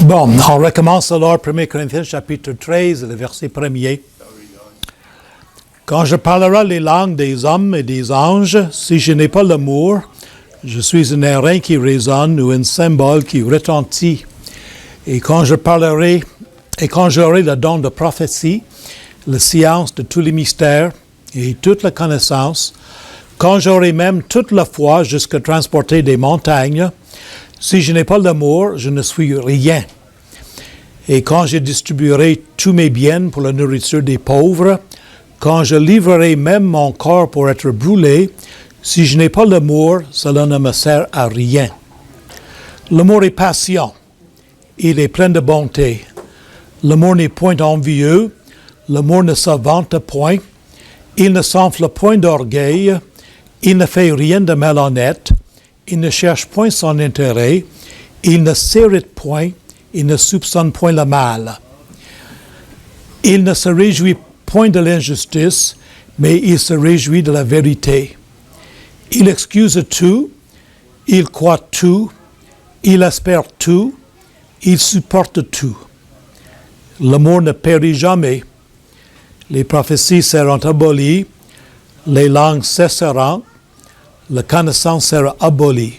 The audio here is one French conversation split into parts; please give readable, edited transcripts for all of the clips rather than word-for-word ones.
Bon, on recommence alors 1 Corinthiens chapitre 13, le verset 1er. Quand je parlerai les langues des hommes et des anges, si je n'ai pas l'amour, je suis un airain qui résonne ou un cymbale qui retentit. Et quand j'aurai le don de prophétie, la science de tous les mystères et toute la connaissance, quand j'aurai même toute la foi jusqu'à transporter des montagnes, si je n'ai pas l'amour, je ne suis rien. Et quand je distribuerai tous mes biens pour la nourriture des pauvres, quand je livrerai même mon corps pour être brûlé, si je n'ai pas l'amour, cela ne me sert à rien. L'amour est patient, il est plein de bonté. L'amour n'est point envieux, l'amour ne se vante point, il ne s'enfle point d'orgueil, il ne fait rien de malhonnête, il ne cherche point son intérêt, il ne s'irrite point, il ne soupçonne point le mal. Il ne se réjouit point de l'injustice, mais il se réjouit de la vérité. Il excuse tout, il croit tout, il espère tout, il supporte tout. L'amour ne périt jamais. Les prophéties seront abolies, les langues cesseront, la connaissance sera abolie.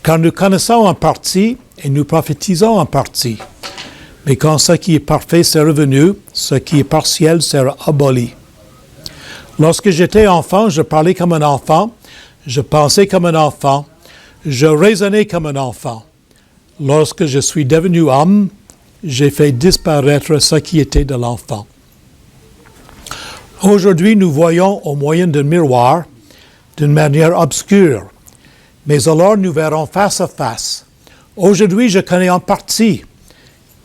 Car nous connaissons en partie et nous prophétisons en partie. Mais quand ce qui est parfait sera revenu, ce qui est partiel sera aboli. Lorsque j'étais enfant, je parlais comme un enfant, je pensais comme un enfant, je raisonnais comme un enfant. Lorsque je suis devenu homme, j'ai fait disparaître ce qui était de l'enfant. Aujourd'hui, nous voyons au moyen d'un miroir, d'une manière obscure, mais alors nous verrons face à face. Aujourd'hui, je connais en partie,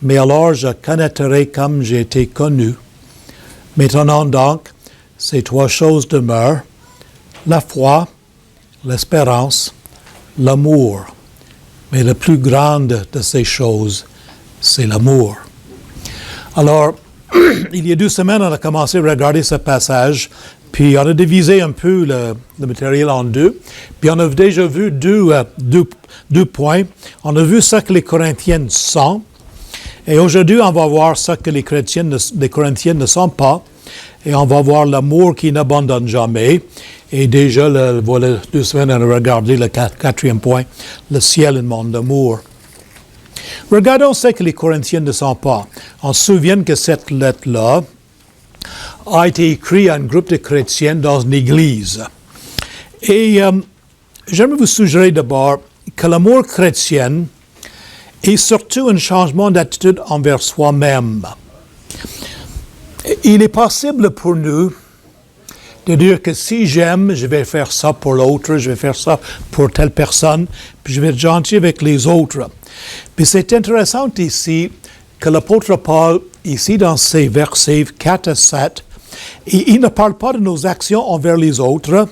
mais alors je connaîtrai comme j'ai été connu. Maintenant donc, ces trois choses demeurent, la foi, l'espérance, l'amour. Mais la plus grande de ces choses, c'est l'amour. Alors, il y a 2 semaines, on a commencé à regarder ce passage, puis on a divisé un peu le matériel en deux, puis on a déjà vu deux points. On a vu ce que les Corinthiens sont, et aujourd'hui, on va voir ce que les Corinthiens ne sont pas, et on va voir l'amour qui n'abandonne jamais. Et déjà, voilà 2 semaines, on a regardé le 4e point, le ciel, un monde d'amour. Regardons ce que les Corinthiens ne sont pas. On se souvient que cette lettre-là a été écrite à un groupe de chrétiens dans une église. Et j'aimerais vous suggérer d'abord que l'amour chrétien est surtout un changement d'attitude envers soi-même. Il est possible pour nous de dire que si j'aime, je vais faire ça pour l'autre, je vais faire ça pour telle personne, puis je vais être gentil avec les autres. Puis c'est intéressant ici que l'apôtre Paul, ici dans ces versets 4 à 7, il ne parle pas de nos actions envers les autres,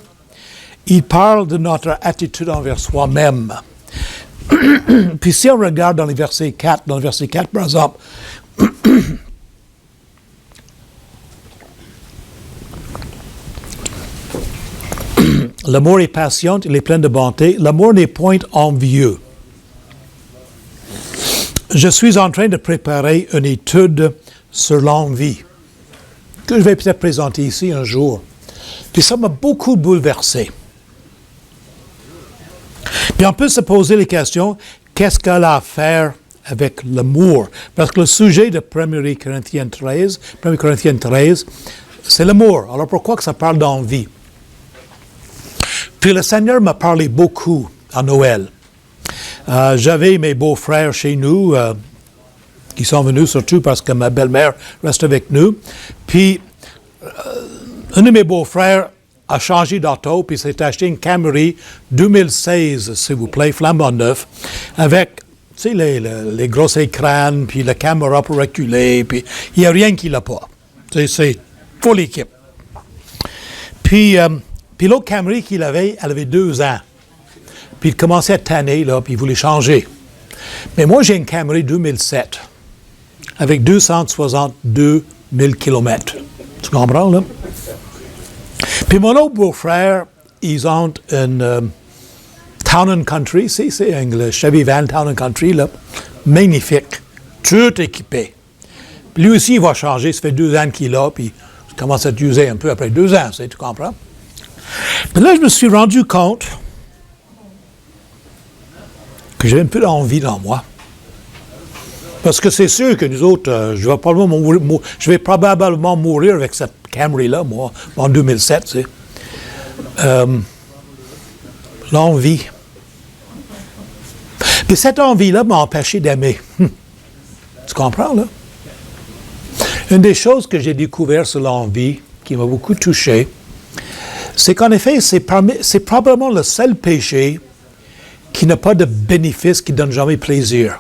il parle de notre attitude envers soi-même. Puis si on regarde dans le verset 4 par exemple, l'amour est patient, il est plein de bonté. L'amour n'est point envieux. Je suis en train de préparer une étude sur l'envie, que je vais peut-être présenter ici un jour. Puis ça m'a beaucoup bouleversé. Puis on peut se poser les questions, qu'est-ce qu'elle a à faire avec l'amour? Parce que le sujet de 1 Corinthiens 13, c'est l'amour. Alors pourquoi que ça parle d'envie? Puis le Seigneur m'a parlé beaucoup à Noël. J'avais mes beaux-frères chez nous, qui sont venus surtout parce que ma belle-mère reste avec nous. Puis, un de mes beaux-frères a changé d'auto, puis s'est acheté une Camry 2016, s'il vous plaît, flambant neuf, avec, tu sais, les gros écrans, puis la caméra pour reculer, puis il n'y a rien qui l'a pas. C'est full équipe. Puis l'autre Camry qu'il avait, elle avait 2 ans. Puis il commençait à tanner, là, puis il voulait changer. Mais moi, j'ai une Camry 2007, avec 262 000 km. Tu comprends, là? Puis mon autre beau-frère, ils ont une Town & Country, c'est anglais, Chevy Van Town & Country, là. magnifique, tout équipé. Puis lui aussi, il va changer. Ça fait 2 ans qu'il est là, puis il commence à t'user un peu après 2 ans, tu comprends? Puis là, je me suis rendu compte que j'avais un peu d'envie dans moi. Parce que c'est sûr que nous autres, je vais probablement mourir avec cette Camry-là, moi, en 2007, tu sais. L'envie. Puis cette envie-là m'a empêché d'aimer. Tu comprends, là? Une des choses que j'ai découvert sur l'envie, qui m'a beaucoup touché, c'est qu'en effet, c'est probablement le seul péché qui n'a pas de bénéfice, qui ne donne jamais plaisir.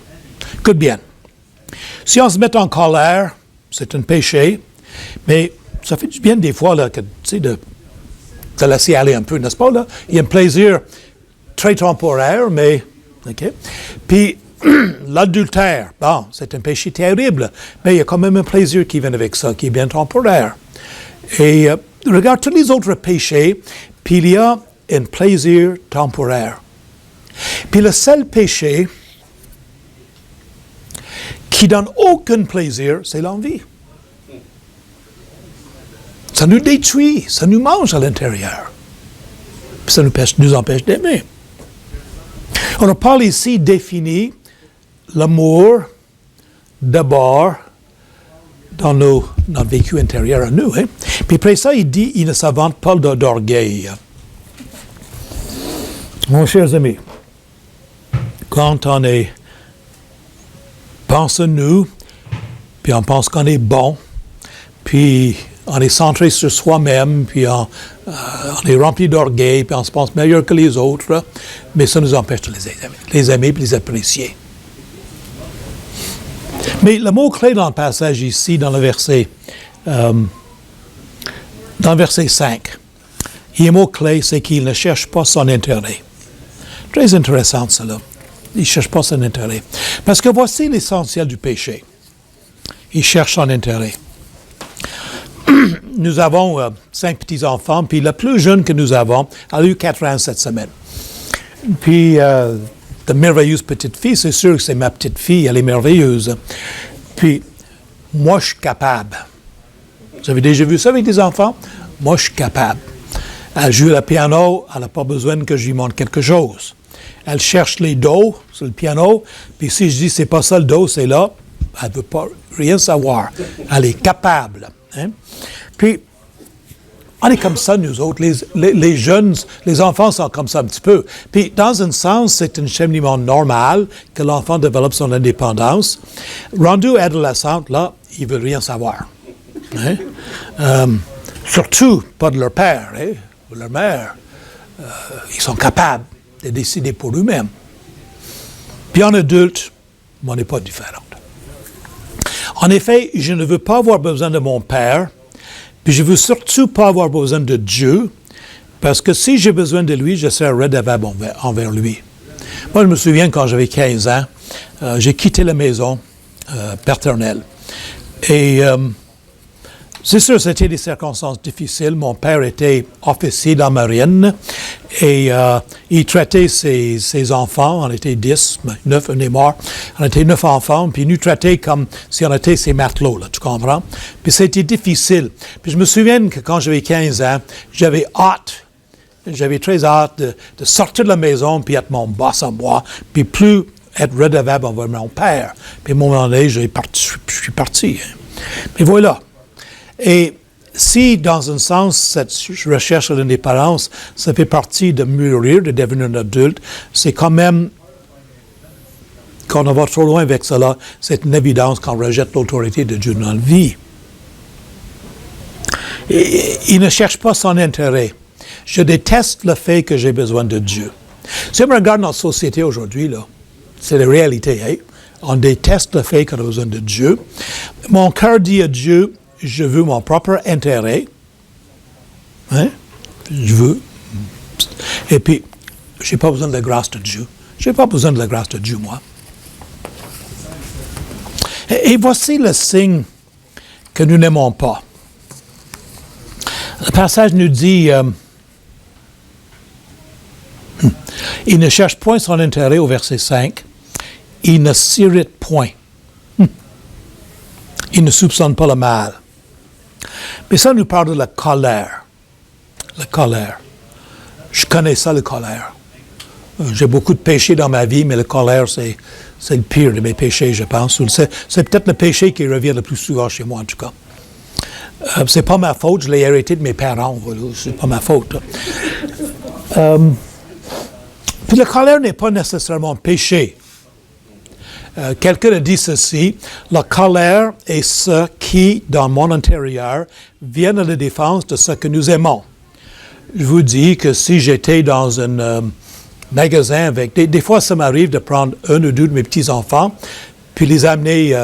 Écoute bien. Si on se met en colère, c'est un péché, mais ça fait du bien des fois là, que, tu sais, de laisser aller un peu, n'est-ce pas? Là? Il y a un plaisir très temporaire, mais... OK? Puis, l'adultère, bon, c'est un péché terrible, mais il y a quand même un plaisir qui vient avec ça, qui est bien temporaire. Et regarde tous les autres péchés, puis il y a un plaisir temporaire. Puis le seul péché qui donne aucun plaisir, c'est l'envie. Ça nous détruit, ça nous mange à l'intérieur. Puis ça nous empêche d'aimer. On parle ici définit l'amour d'abord dans notre vécu intérieur à nous. Hein? Puis après ça, il ne s'invente pas d'orgueil. Mon chers amis, quand on pense à nous, puis on pense qu'on est bon, puis on est centré sur soi-même, puis on est rempli d'orgueil, puis on se pense meilleur que les autres, mais ça nous empêche de les aimer et de les apprécier. Mais le mot-clé dans le passage ici, dans le verset 5, il y a un mot-clé, c'est qu'il ne cherche pas son intérêt. Très intéressant, cela. Il ne cherche pas son intérêt. Parce que voici l'essentiel du péché. Il cherche son intérêt. Nous avons 5 petits-enfants, puis le plus jeune que nous avons a eu 4 ans cette semaine. Puis, de merveilleuses petites filles, c'est sûr que c'est ma petite fille, elle est merveilleuse. Puis, moi, je suis capable. Vous avez déjà vu ça avec des enfants? Moi, je suis capable. Elle joue le piano, elle n'a pas besoin que je lui montre quelque chose. Elle cherche les dos sur le piano, puis si je dis c'est pas ça le dos, c'est là, elle ne veut pas rien savoir. Elle est capable. Hein? Puis, on est comme ça, nous autres. Les jeunes, les enfants sont comme ça un petit peu. Puis, dans un sens, c'est un cheminement normal que l'enfant développe son indépendance. Rendu adolescent, là, ils ne veulent rien savoir. Hein? Surtout pas de leur père, hein? Ou leur mère. Ils sont capables de décider pour eux-mêmes. Puis en adulte, on n'est pas différent. En effet, je ne veux pas avoir besoin de mon père, puis je ne veux surtout pas avoir besoin de Dieu, parce que si j'ai besoin de lui, je serai redevable envers lui. Moi, je me souviens quand j'avais 15 ans, j'ai quitté la maison paternelle. Et c'est sûr, c'était des circonstances difficiles. Mon père était officier dans la marine et il traitait ses enfants. On était 10, 9, on est mort. On était 9 enfants, puis il nous traitait comme si on était ses matelots, là, tu comprends? Puis c'était difficile. Puis je me souviens que quand j'avais 15 ans, j'avais très hâte de sortir de la maison puis être mon boss à moi, puis plus être redevable envers mon père. Puis à un moment donné, je suis parti. Mais voilà. Et si, dans un sens, cette recherche de l'indépendance, ça fait partie de mûrir, de devenir un adulte, c'est quand même, quand on va trop loin avec cela, c'est une évidence qu'on rejette l'autorité de Dieu dans la vie. Et il ne cherche pas son intérêt. Je déteste le fait que j'ai besoin de Dieu. Si on regarde notre société aujourd'hui, là, c'est la réalité. Hein? On déteste le fait qu'on a besoin de Dieu. Mon cœur dit à Dieu, je veux mon propre intérêt. Hein? Je veux. Et puis, je n'ai pas besoin de la grâce de Dieu. Je n'ai pas besoin de la grâce de Dieu, moi. Et voici le signe que nous n'aimons pas. Le passage nous dit, il ne cherche point son intérêt au verset 5. il ne s'irrite point. Il ne soupçonne pas le mal. Mais ça nous parle de la colère. La colère. Je connais ça, la colère. J'ai beaucoup de péchés dans ma vie, mais la colère, c'est le pire de mes péchés, je pense. C'est peut-être le péché qui revient le plus souvent chez moi, en tout cas. C'est pas ma faute, je l'ai hérité de mes parents. Voilà, c'est pas ma faute. Puis la colère n'est pas nécessairement un péché. Quelqu'un a dit ceci, la colère est ce qui, dans mon intérieur, vient à la défense de ce que nous aimons. Je vous dis que si j'étais dans un magasin avec... Des fois, ça m'arrive de prendre un ou deux de mes petits-enfants, puis les amener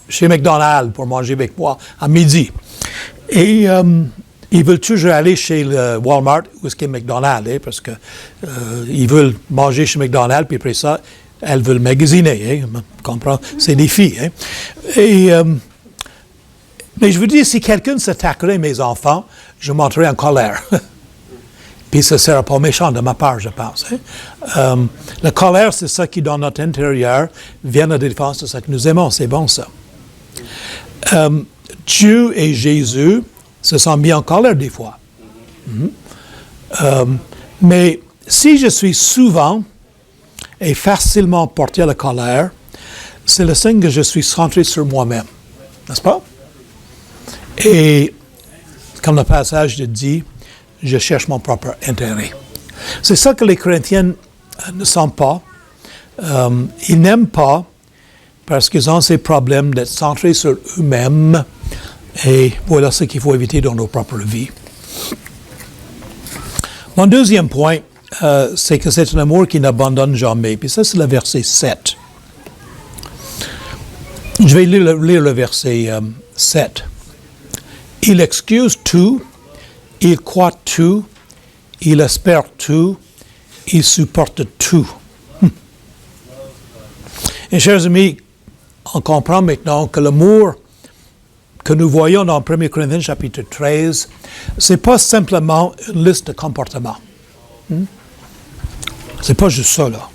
chez McDonald's pour manger avec moi à midi. Et ils veulent toujours aller chez le Walmart ou est-ce qu'il y a McDonald's, hein, parce que ils veulent manger chez McDonald's, puis après ça, elles veulent magasiner. Hein, comprends? C'est des filles. Hein. Et, mais je vous dis, si quelqu'un s'attaquerait à mes enfants, je monterais en colère. Puis ce ne serait pas méchant de ma part, je pense. Hein. La colère, c'est ça qui, dans notre intérieur, vient à la défense de ce que nous aimons. C'est bon, ça. Dieu et Jésus se sont mis en colère des fois. Mais si je suis souvent et facilement porté à la colère, c'est le signe que je suis centré sur moi-même. N'est-ce pas? Et comme le passage dit, je cherche mon propre intérêt. C'est ça que les chrétiens ne sont pas. Ils n'aiment pas parce qu'ils ont ces problèmes d'être centrés sur eux-mêmes. Et voilà ce qu'il faut éviter dans nos propres vies. Mon deuxième point, c'est que c'est un amour qui n'abandonne jamais. Puis ça, c'est le verset 7. Je vais lire le verset 7. Il excuse tout, il croit tout, il espère tout, il supporte tout. Et chers amis, on comprend maintenant que l'amour que nous voyons dans 1 Corinthiens chapitre 13, ce n'est pas simplement une liste de comportements. C'est pas juste ça, là.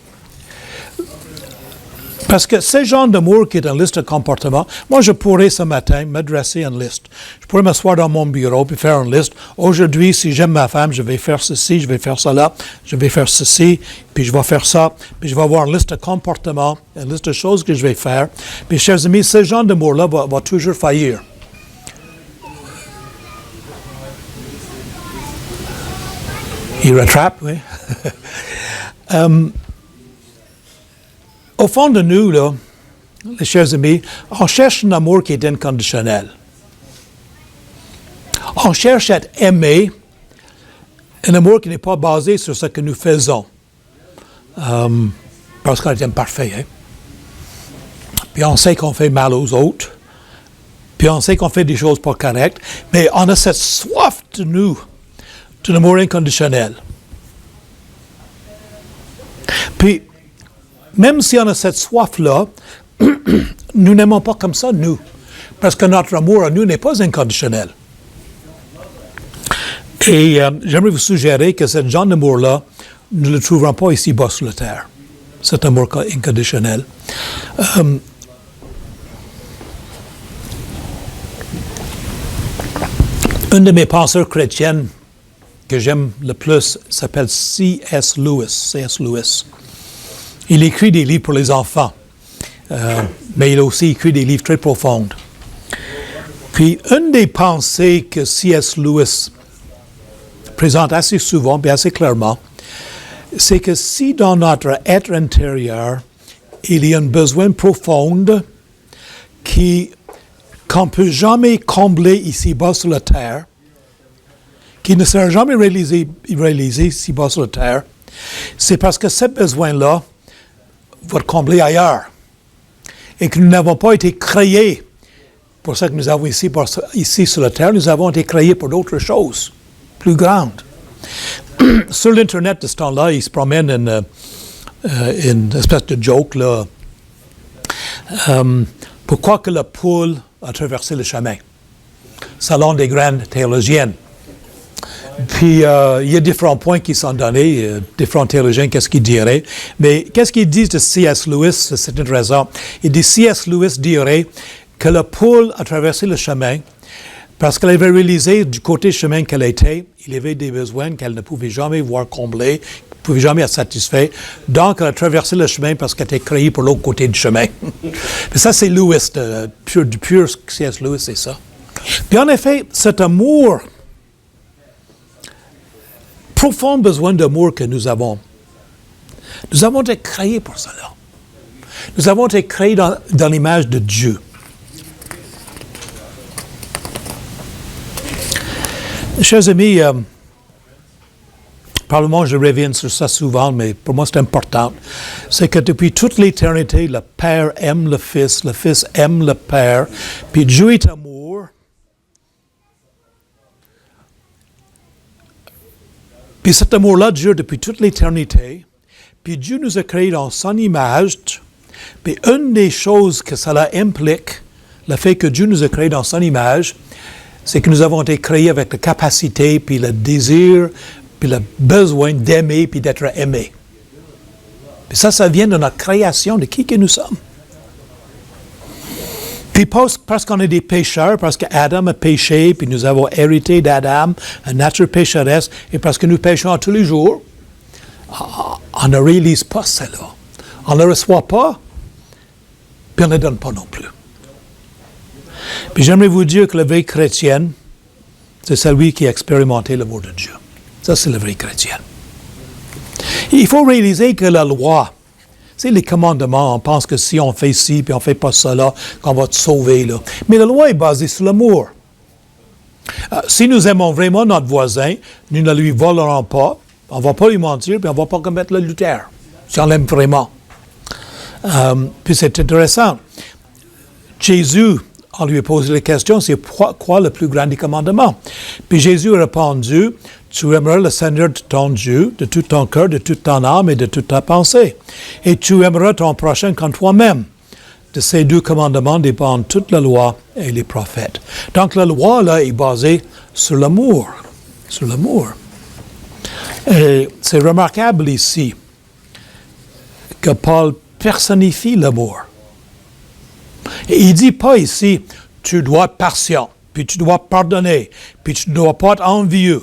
Parce que ce genre d'amour qui est une liste de comportements, moi je pourrais ce matin m'adresser à une liste. Je pourrais m'asseoir dans mon bureau et faire une liste. Aujourd'hui, si j'aime ma femme, je vais faire ceci, je vais faire cela, je vais faire ceci, puis je vais faire ça, puis je vais avoir une liste de comportements, une liste de choses que je vais faire. Puis chers amis, ce genre d'amour-là va toujours faillir. Il rattrape, oui. Au fond de nous, là, les chers amis, on cherche un amour qui est inconditionnel. On cherche à être aimé, un amour qui n'est pas basé sur ce que nous faisons. Parce qu'on est imparfait. Hein? Puis on sait qu'on fait mal aux autres. Puis on sait qu'on fait des choses pas correctes. Mais on a cette soif de nous, d'un amour inconditionnel. Puis, même si on a cette soif-là, nous n'aimons pas comme ça, nous. Parce que notre amour à nous n'est pas inconditionnel. Et j'aimerais vous suggérer que ce genre d'amour-là, nous ne le trouverons pas ici-bas sur la terre. Cet amour inconditionnel. Un de mes penseurs chrétiens que j'aime le plus s'appelle C.S. Lewis. C.S. Lewis. Il écrit des livres pour les enfants, mais il a aussi écrit des livres très profonds. Puis, une des pensées que C.S. Lewis présente assez souvent, et assez clairement, c'est que si dans notre être intérieur, il y a un besoin profond qu'on ne peut jamais combler ici-bas sur la terre, qui ne sera jamais réalisé ici-bas sur la terre, c'est parce que ce besoin-là va être comblé ailleurs. Et que nous n'avons pas été créés pour ce que nous avons ici sur la terre, nous avons été créés pour d'autres choses plus grandes. Sur l'Internet de ce temps-là, il se promène une espèce de joke, là. Pourquoi que la poule a traversé le chemin? Salon des grandes théologiennes. Puis, il y a différents points qui sont donnés, différents théologiens, qu'est-ce qu'ils diraient. Mais qu'est-ce qu'ils disent de C.S. Lewis? C'est intéressant. Il dit, C.S. Lewis dirait que la poule a traversé le chemin parce qu'elle avait réalisé du côté chemin qu'elle était, il y avait des besoins qu'elle ne pouvait jamais voir comblés, ne pouvait jamais être satisfaite. Donc, elle a traversé le chemin parce qu'elle était créée pour l'autre côté du chemin. Mais ça, c'est Lewis, du pur C.S. Lewis, c'est ça. Puis en effet, cet amour, profond besoin d'amour que nous avons été créés pour cela. Nous avons été créés dans l'image de Dieu. Chers amis, probablement je reviens sur ça souvent, mais pour moi c'est important. C'est que depuis toute l'éternité, le Père aime le Fils aime le Père, puis Dieu est amour. Puis cet amour-là dure depuis toute l'éternité. Puis Dieu nous a créés dans son image. Puis une des choses que cela implique, le fait que Dieu nous a créés dans son image, c'est que nous avons été créés avec la capacité, puis le désir, puis le besoin d'aimer, puis d'être aimés. Puis ça vient de notre création, de qui que nous sommes. Puis parce qu'on est des pécheurs, parce qu'Adam a péché, puis nous avons hérité d'Adam, une nature pécheresse, et parce que nous péchons tous les jours, on ne réalise pas cela. On ne le reçoit pas, puis on ne le donne pas non plus. Puis j'aimerais vous dire que le vrai chrétien, c'est celui qui a expérimenté l'amour de Dieu. Ça, c'est le vrai chrétien. Il faut réaliser que la loi, c'est les commandements, on pense que si on fait ci, puis on ne fait pas cela, qu'on va te sauver, là. Mais la loi est basée sur l'amour. Si nous aimons vraiment notre voisin, nous ne lui volerons pas, on ne va pas lui mentir, puis on ne va pas commettre l'adultère, si on l'aime vraiment. Puis c'est intéressant. Jésus, on lui a posé la question, c'est quoi le plus grand des commandements? Puis Jésus a répondu, tu aimeras le Seigneur de ton Dieu, de tout ton cœur, de toute ton âme et de toute ta pensée. Et tu aimeras ton prochain comme toi-même. De ces deux commandements dépendent toute la loi et les prophètes. Donc la loi, là, est basée sur l'amour. Sur l'amour. Et c'est remarquable ici que Paul personnifie l'amour. Et il ne dit pas ici, tu dois être patient, puis tu dois pardonner, puis tu ne dois pas être envieux.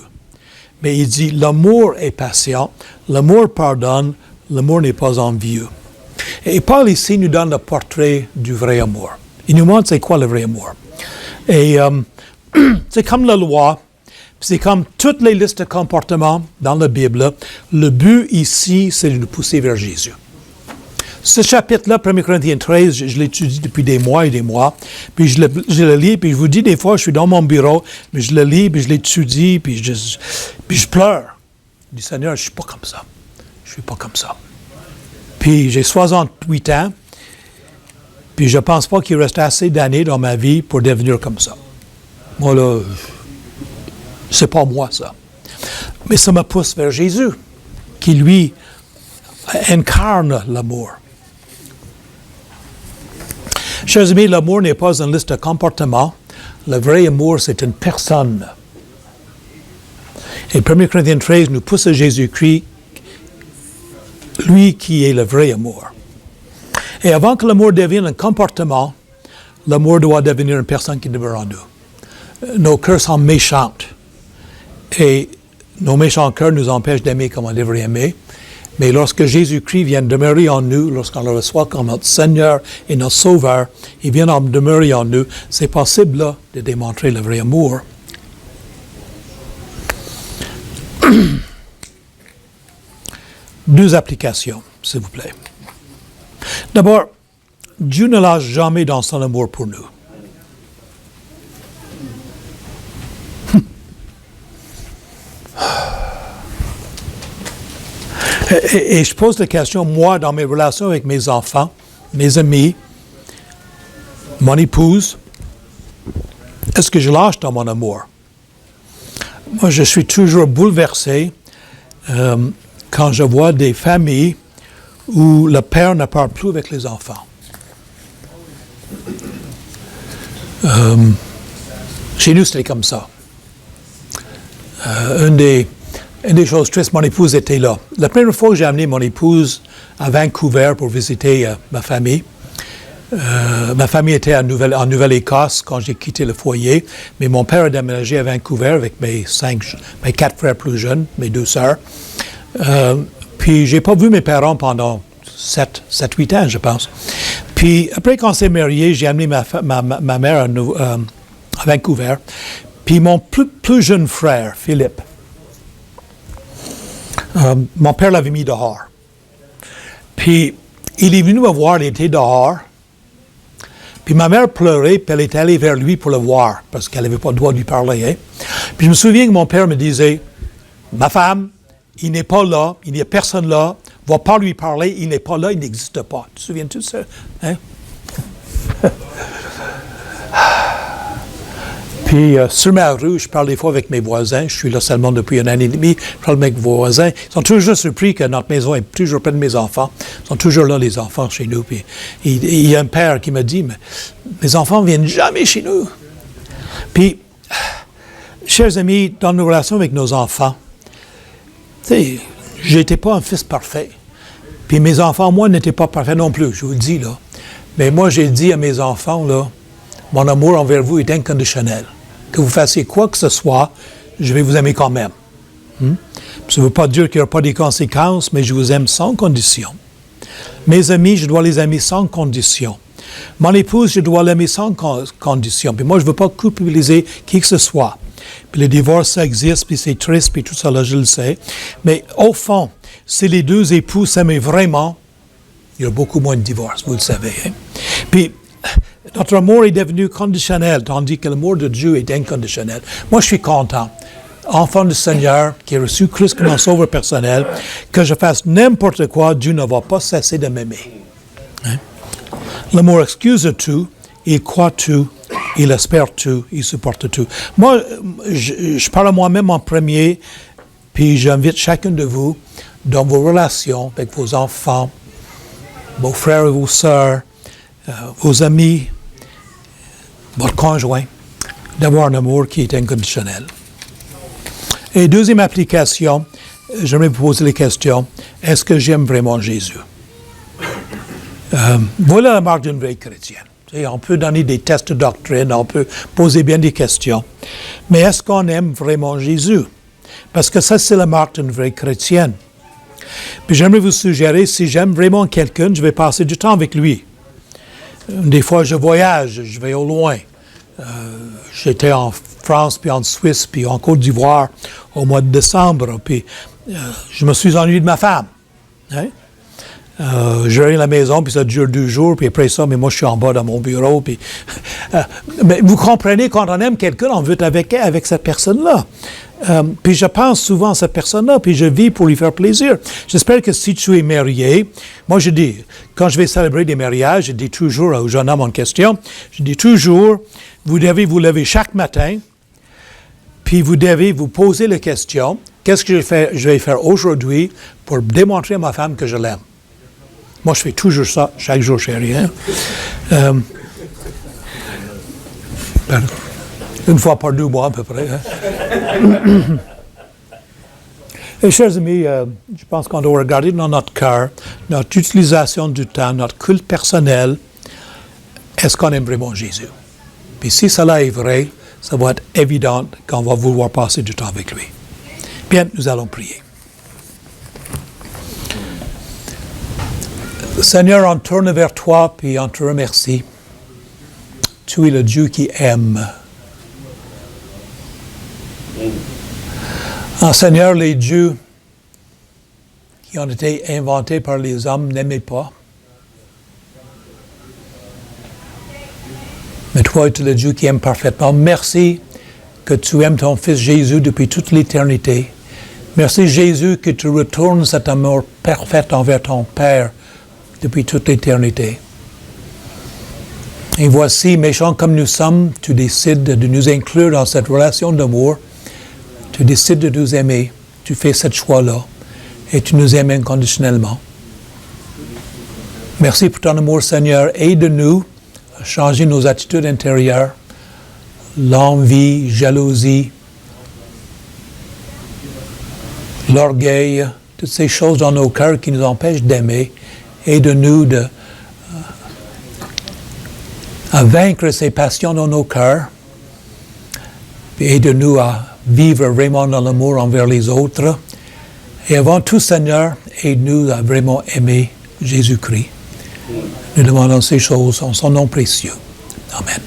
Mais il dit, l'amour est patient, l'amour pardonne, l'amour n'est pas envieux. Et Paul ici nous donne le portrait du vrai amour. Il nous montre c'est quoi le vrai amour. Et c'est comme la loi, c'est comme toutes les listes de comportements dans la Bible. Le but ici, c'est de nous pousser vers Jésus. Ce chapitre-là, 1 Corinthiens 13, je l'étudie depuis des mois et des mois. Puis je le lis, puis je vous dis, des fois, je suis dans mon bureau, mais je le lis, puis je l'étudie, puis je pleure. Je dis, Seigneur, je ne suis pas comme ça. Je ne suis pas comme ça. Puis j'ai 68 ans, puis je ne pense pas qu'il reste assez d'années dans ma vie pour devenir comme ça. Moi, là, c'est pas moi, ça. Mais ça me pousse vers Jésus, qui, lui, incarne l'amour. Chers amis, l'amour n'est pas une liste de comportements. Le vrai amour, c'est une personne. Et 1 Corinthiens 13 nous pousse à Jésus-Christ, lui qui est le vrai amour. Et avant que l'amour devienne un comportement, l'amour doit devenir une personne qui demeure en nous. Nos cœurs sont méchants. Et nos méchants cœurs nous empêchent d'aimer comme on devrait aimer. Mais lorsque Jésus-Christ vient demeurer en nous, lorsqu'on le reçoit comme notre Seigneur et notre Sauveur, il vient demeurer en nous, c'est possible là, de démontrer le vrai amour. Deux applications, s'il vous plaît. D'abord, Dieu ne lâche jamais dans son amour pour nous. Et je pose la question, moi, dans mes relations avec mes enfants, mes amis, mon épouse, est-ce que je lâche dans mon amour? Moi, je suis toujours bouleversé quand je vois des familles où le père ne parle plus avec les enfants. Chez nous, c'était comme ça. une des choses tristes, mon épouse était là. La première fois que j'ai amené mon épouse à Vancouver pour visiter ma famille était en Nouvelle-Écosse quand j'ai quitté le foyer, mais mon père a déménagé à Vancouver avec mes 4 frères plus jeunes, mes 2 sœurs. Puis j'ai pas vu mes parents pendant 7-8 ans, je pense. Puis après qu'on s'est mariés, j'ai amené ma mère à Vancouver. Puis mon plus jeune frère, Philippe, mon père l'avait mis dehors. Puis il est venu me voir, il était dehors. Puis ma mère pleurait, puis elle est allée vers lui pour le voir, parce qu'elle n'avait pas le droit de lui parler. Hein? Puis je me souviens que mon père me disait, ma femme, il n'est pas là, il n'y a personne là, va pas lui parler, il n'est pas là, il n'existe pas. Tu te souviens-tu de ça? Hein? Puis sur ma rue, je parle des fois avec mes voisins, je suis là seulement depuis 1 an et demi, je parle avec mes voisins, ils sont toujours surpris que notre maison est toujours pleine de mes enfants, ils sont toujours là les enfants chez nous. Puis il y a un père qui me dit, mais mes enfants ne viennent jamais chez nous. Puis, chers amis, dans nos relations avec nos enfants, tu sais, j'étais pas un fils parfait. Puis mes enfants, moi, n'étaient pas parfaits non plus, je vous le dis là. Mais moi, j'ai dit à mes enfants, là, mon amour envers vous est inconditionnel. Que vous fassiez quoi que ce soit, je vais vous aimer quand même. Ça ne veut pas dire qu'il n'y aura pas des conséquences, mais je vous aime sans condition. Mes amis, je dois les aimer sans condition. Mon épouse, je dois l'aimer sans condition. Puis moi, je ne veux pas culpabiliser qui que ce soit. Puis le divorce, ça existe, puis c'est triste, puis tout ça, là, je le sais. Mais au fond, si les 2 époux s'aimaient vraiment, il y a beaucoup moins de divorces, vous le savez. Hein? Puis, notre amour est devenu conditionnel, tandis que l'amour de Dieu est inconditionnel. Moi, je suis content, enfant du Seigneur, qui a reçu Christ comme un sauveur personnel, que je fasse n'importe quoi, Dieu ne va pas cesser de m'aimer. Hein? L'amour excuse tout, il croit tout, il espère tout, il supporte tout. Moi, je parle à moi-même en premier, puis j'invite chacun de vous, dans vos relations avec vos enfants, vos frères et vos sœurs, vos amis, votre conjoint, d'avoir un amour qui est inconditionnel. Et deuxième application, j'aimerais vous poser les questions. Est-ce que j'aime vraiment Jésus? Voilà la marque d'une vraie chrétienne. On peut donner des tests de doctrine, on peut poser bien des questions. Mais est-ce qu'on aime vraiment Jésus? Parce que ça, c'est la marque d'une vraie chrétienne. Puis j'aimerais vous suggérer, si j'aime vraiment quelqu'un, je vais passer du temps avec lui. Des fois, je voyage, je vais au loin. J'étais en France, puis en Suisse, puis en Côte d'Ivoire au mois de décembre. Puis je me suis ennuyé de ma femme. Hein? Je reviens à la maison, puis ça dure 2 jours, puis après ça, mais moi, je suis en bas dans mon bureau. Puis, mais vous comprenez, quand on aime quelqu'un, on veut être avec cette personne-là. Puis je pense souvent à cette personne-là, puis je vis pour lui faire plaisir. J'espère que si tu es marié, moi je dis, quand je vais célébrer des mariages, je dis toujours aux jeunes hommes en question, je dis toujours, vous devez vous lever chaque matin, puis vous devez vous poser la question, qu'est-ce que je vais faire aujourd'hui pour démontrer à ma femme que je l'aime? Moi, je fais toujours ça, chaque jour, chérie. Hein? Une fois par 2 mois, à peu près. Hein? Et chers amis, je pense qu'on doit regarder dans notre cœur, notre utilisation du temps, notre culte personnel. Est-ce qu'on aime vraiment Jésus? Puis si cela est vrai, ça va être évident qu'on va vouloir passer du temps avec lui. Bien, nous allons prier. Seigneur, on tourne vers toi, puis on te remercie. Tu es le Dieu qui aime. Seigneur, les dieux qui ont été inventés par les hommes n'aimaient pas. Mais toi, tu es le Dieu qui aime parfaitement. Merci que tu aimes ton Fils Jésus depuis toute l'éternité. Merci Jésus que tu retournes cet amour parfait envers ton Père depuis toute l'éternité. Et voici, méchants comme nous sommes, tu décides de nous inclure dans cette relation d'amour. Tu décides de nous aimer. Tu fais ce choix-là. Et tu nous aimes inconditionnellement. Merci pour ton amour, Seigneur. Aide-nous à changer nos attitudes intérieures. L'envie, jalousie, l'orgueil, toutes ces choses dans nos cœurs qui nous empêchent d'aimer. Aide-nous à vaincre ces passions dans nos cœurs. Puis aide-nous à vivre vraiment dans l'amour envers les autres. Et avant tout, Seigneur, aide-nous à vraiment aimer Jésus-Christ. Nous demandons ces choses en son nom précieux. Amen.